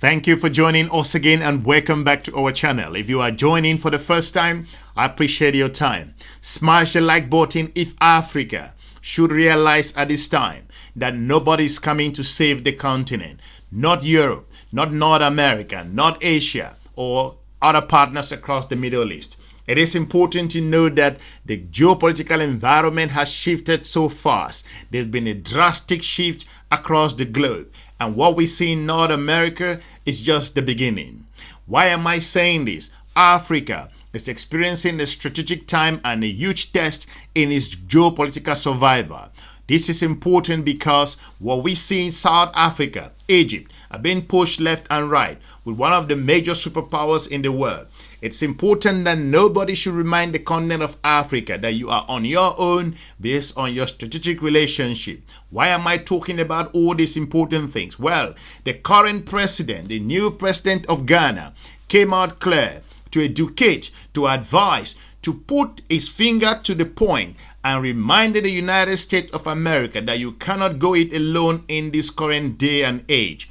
Thank you for joining us again and welcome back to our channel. If you are joining for the first time, I appreciate your time. Smash the like button if Africa should realize at this time that nobody is coming to save the continent. Not Europe, not North America, not Asia, or other partners across the Middle East. It is important to know that the geopolitical environment has shifted so fast. There's been a drastic shift across the globe. And what we see in North America is just the beginning. Why am I saying this? Africa is experiencing a strategic time and a huge test in its geopolitical survival. This is important because what we see in South Africa, Egypt, are being pushed left and right with one of the major superpowers in the world. It's important that nobody should remind the continent of Africa that you are on your own based on your strategic relationship. Why am I talking about all these important things? Well, the current president, the new president of Ghana, came out clear to educate, to advise, to put his finger to the point and reminded the United States of America that you cannot go it alone in this current day and age.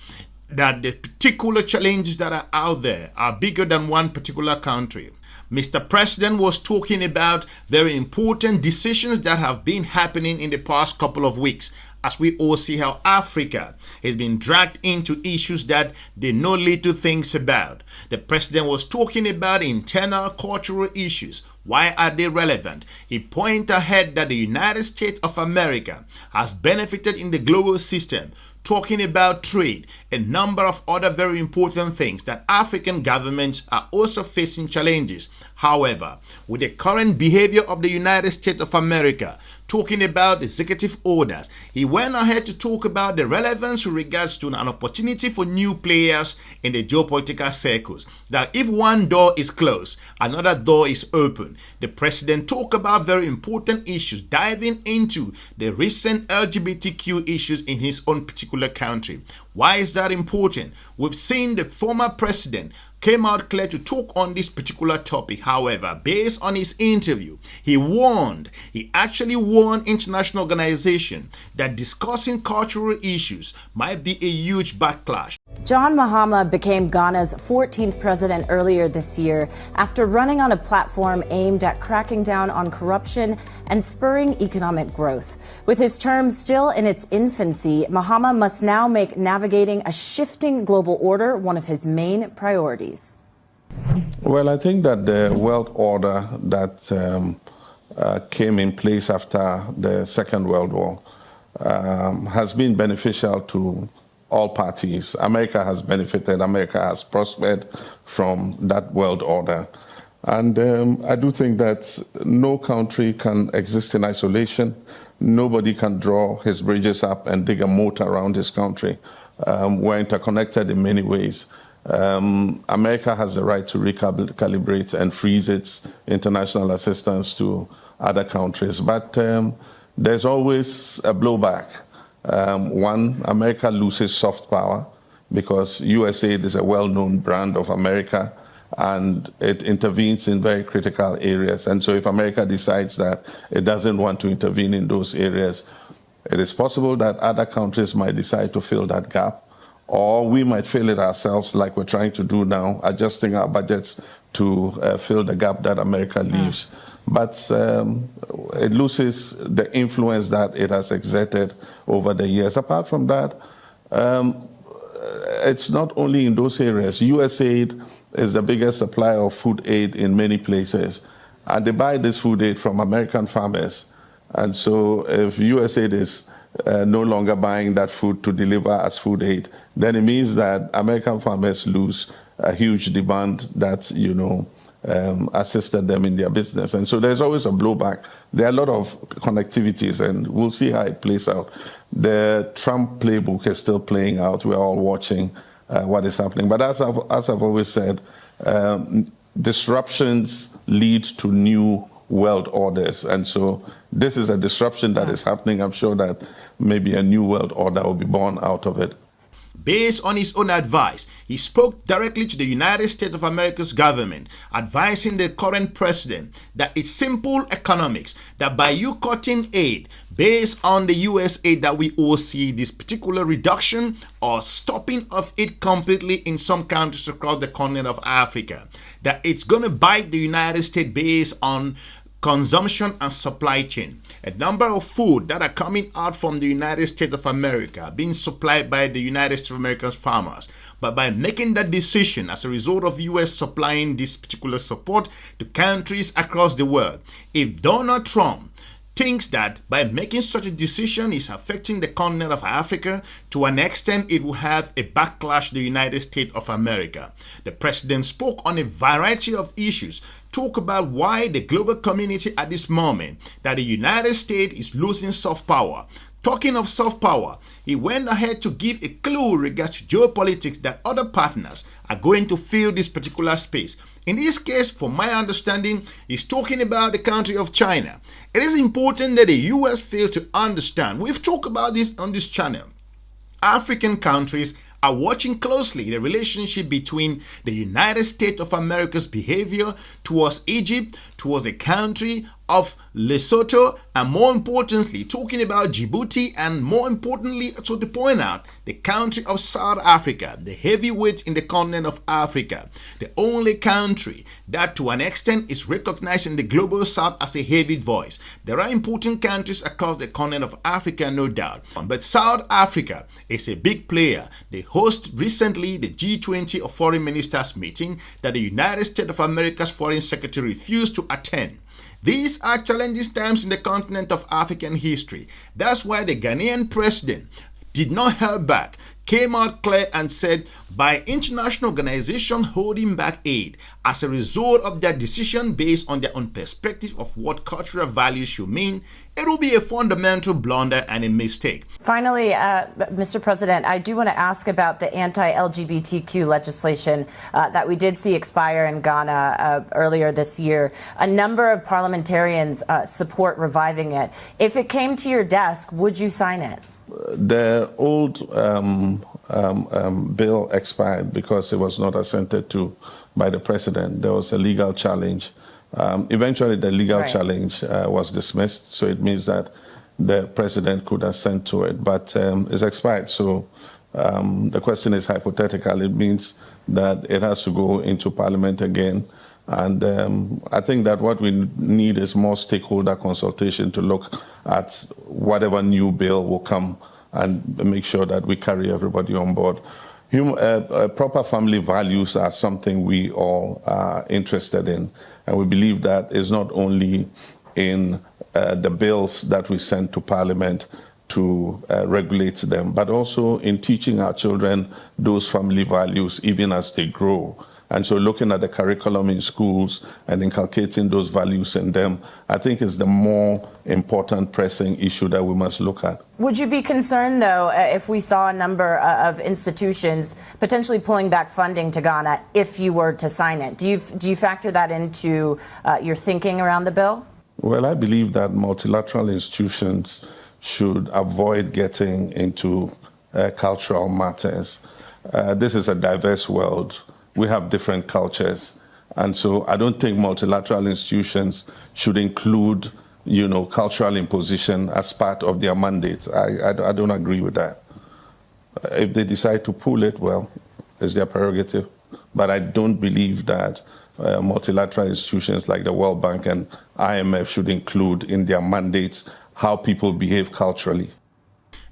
That the particular challenges that are out there are bigger than one particular country. Mr. President was talking about very important decisions that have been happening in the past couple of weeks, as we all see how Africa has been dragged into issues that they know little things about. The president was talking about internal cultural issues. Why are they relevant? He pointed ahead that the United States of America has benefited in the global system, talking about trade, a number of other very important things that African governments are also facing challenges. However, with the current behavior of the United States of America, talking about executive orders, he went ahead to talk about the relevance with regards to an opportunity for new players in the geopolitical circles. That if one door is closed, another door is open. The president talked about very important issues, diving into the recent LGBTQ issues in his own particular country. Why is that important? We've seen the former president came out clear to talk on this particular topic. However, based on his interview, he actually warned international organizations that discussing cultural issues might be a huge backlash. John Mahama became Ghana's 14th president earlier this year after running on a platform aimed at cracking down on corruption and spurring economic growth. With his term still in its infancy, Mahama must now make navigating a shifting global order one of his main priorities. Well, I think that the world order that came in place after the Second World War has been beneficial to all parties. America has benefited, America has prospered from that world order. And I do think that no country can exist in isolation. Nobody can draw his bridges up and dig a moat around his country. We're interconnected in many ways. America has the right to recalibrate and freeze its international assistance to other countries, but there's always a blowback. One, America loses soft power because USAID is a well-known brand of America and it intervenes in very critical areas. And so if America decides that it doesn't want to intervene in those areas, it is possible that other countries might decide to fill that gap, or we might fill it ourselves like we're trying to do now, adjusting our budgets to fill the gap that America leaves. But it loses the influence that it has exerted over the years. Apart from that, it's not only in those areas. USAID is the biggest supplier of food aid in many places, and they buy this food aid from American farmers. And so if USAID is no longer buying that food to deliver as food aid, then it means that American farmers lose a huge demand that, assisted them in their business. And so there's always a blowback. There are a lot of connectivities, and we'll see how it plays out. The Trump playbook is still playing out. We're all watching what is happening. But as I've always said, disruptions lead to new world orders. And so this is a disruption that is happening. I'm sure that maybe a new world order will be born out of it. based on his own advice. He spoke directly to the United States of America's government, advising the current president that it's simple economics, that by you cutting aid based on the US aid that we all see, this particular reduction or stopping of it completely in some countries across the continent of Africa, that it's going to bite the United States based on consumption and supply chain. A number of food that are coming out from the United States of America being supplied by the United States of America's farmers. But by making that decision as a result of US supplying this particular support to countries across the world, if Donald Trump thinks that by making such a decision is affecting the continent of Africa, to an extent it will have a backlash to the United States of America. The president spoke on a variety of issues, talk about why the global community at this moment, that the United States is losing soft power. Talking of soft power, he went ahead to give a clue regards to geopolitics that other partners are going to fill this particular space. In this case, from my understanding, he's talking about the country of China. It is important that the US fail to understand. We've talked about this on this channel. African countries are watching closely the relationship between the United States of America's behavior towards Egypt, towards a country of Lesotho, and more importantly, talking about Djibouti, and more importantly, to point out, the country of South Africa, the heavyweight in the continent of Africa, the only country that to an extent is recognized in the global south as a heavy voice. There are important countries across the continent of Africa, no doubt, but South Africa is a big player. They host recently the G20 of Foreign Ministers meeting that the United States of America's Foreign Secretary refused to attend. These are challenging times in the continent of African history. That's why the Ghanaian president did not hold back, came out clear and said by international organizations holding back aid as a result of their decision based on their own perspective of what cultural values should mean, it will be a fundamental blunder and a mistake. Finally, Mr. President, I do want to ask about the anti-LGBTQ legislation that we did see expire in Ghana earlier this year. A number of parliamentarians support reviving it. If it came to your desk, would you sign it? The old bill expired because it was not assented to by the president. There was a legal challenge. Eventually, the legal challenge was dismissed, so it means that the president could assent to it, but it's expired. So the question is hypothetical. It means that it has to go into Parliament again. And I think that what we need is more stakeholder consultation to look at whatever new bill will come and make sure that we carry everybody on board. Proper family values are something we all are interested in. And we believe that is not only in the bills that we send to Parliament to regulate them, but also in teaching our children those family values even as they grow. And so looking at the curriculum in schools and inculcating those values in them, I think is the more important pressing issue that we must look at. Would you be concerned, though, if we saw a number of institutions potentially pulling back funding to Ghana if you were to sign it? Do you factor that into your thinking around the bill? Well, I believe that multilateral institutions should avoid getting into cultural matters. This is a diverse world. We have different cultures. And so I don't think multilateral institutions should include, cultural imposition as part of their mandates. I don't agree with that. If they decide to pull it, well, it's their prerogative. But I don't believe that multilateral institutions like the World Bank and IMF should include in their mandates how people behave culturally.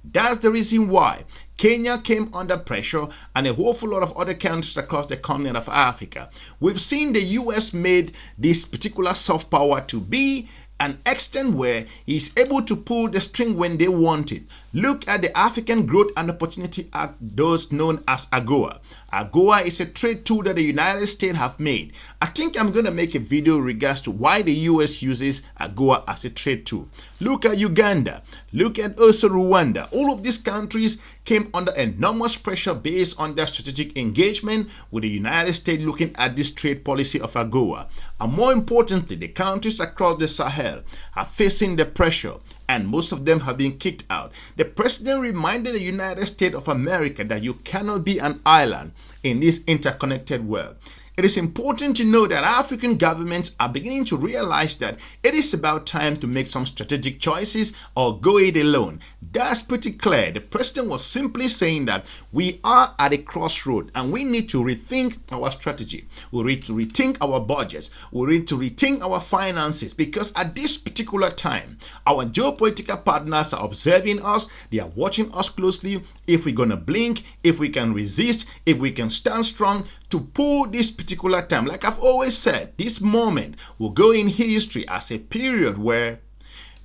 That's the reason why Kenya came under pressure and a whole lot of other countries across the continent of Africa. We've seen the US made this particular soft power to be an extent where he's able to pull the string when they want it. Look at the African Growth and Opportunity Act, those known as AGOA. AGOA is a trade tool that the United States have made. I think I'm going to make a video in regards to why the US uses AGOA as a trade tool. Look at Uganda. Look at also Rwanda. All of these countries came under enormous pressure based on their strategic engagement with the United States looking at this trade policy of AGOA. And more importantly, the countries across the Sahel are facing the pressure. and most of them have been kicked out. The president reminded the United States of America that you cannot be an island in this interconnected world. It is important to know that African governments are beginning to realize that it is about time to make some strategic choices or go it alone. That's pretty clear. The president was simply saying that we are at a crossroad and we need to rethink our strategy. We need to rethink our budgets. We need to rethink our finances, because at this particular time, our geopolitical partners are observing us. They are watching us closely. If we're going to blink, if we can resist, if we can stand strong to pull this particular time. Like I've always said, this moment will go in history as a period where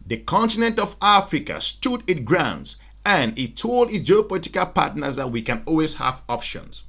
the continent of Africa stood its grounds and it told its geopolitical partners that we can always have options.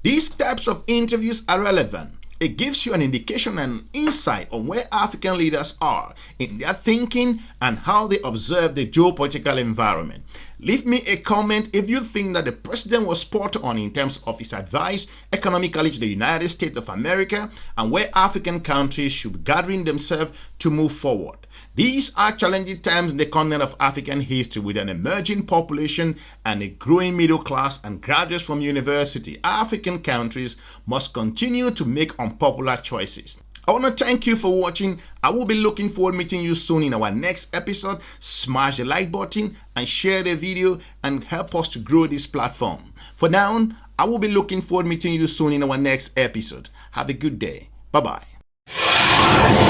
These types of interviews are relevant. It gives you an indication and insight on where African leaders are in their thinking and how they observe the geopolitical environment. Leave me a comment if you think that the president was spot on in terms of his advice economically to the United States of America and where African countries should be gathering themselves to move forward. These are challenging times in the continent of African history, with an emerging population and a growing middle class and graduates from university. African countries must continue to make unpopular choices. I want to thank you for watching. I will be looking forward to meeting you soon in our next episode. Smash the like button and share the video and help us to grow this platform. For now, I will be looking forward to meeting you soon in our next episode. Have a good day. Bye-bye.